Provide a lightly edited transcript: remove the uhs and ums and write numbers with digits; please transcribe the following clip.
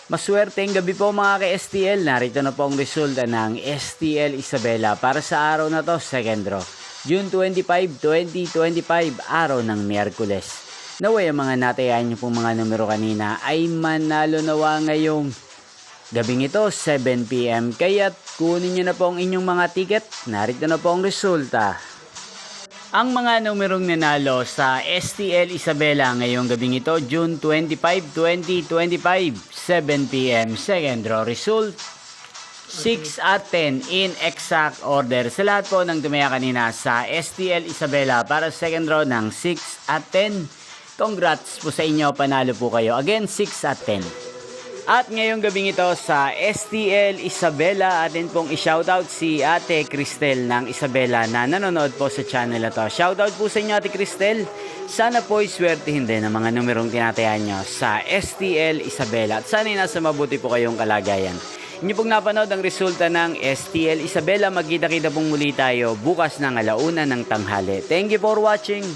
Maswerteng gabi po mga ka-STL. Narito na po ang resulta ng STL Isabela para sa araw na to, second draw. June 25, 2025, araw ng Miyerkules. Naway ang mga natayan nyo pong mga numero kanina ay manalo nawa ngayong gabing ito, 7 PM. Kaya't kunin nyo na po ang inyong mga ticket. Narito na po ang resulta. Ang mga numerong nanalo sa STL Isabela ngayong gabing ito, June 25, 2025, 7 PM, second draw result, 6 at 10 in exact order. Sa lahat po ng tumaya kanina sa STL Isabela para second draw ng 6 at 10, congrats po sa inyo, panalo po kayo. Again, 6 at 10. At ngayong gabing ito sa STL Isabela, atin pong i-shoutout si Ate Cristel ng Isabela na nanonood po sa channel na to. Shoutout po sa inyo Ate Cristel. Sana po iswertihin din ang mga numerong tinatayan nyo sa STL Isabela. At sana nasa mabuti po kayong kalagayan. Inyo pong napanood ang resulta ng STL Isabela. Magkita-kita pong muli tayo bukas ng 1:00 ng tanghali. Thank you for watching.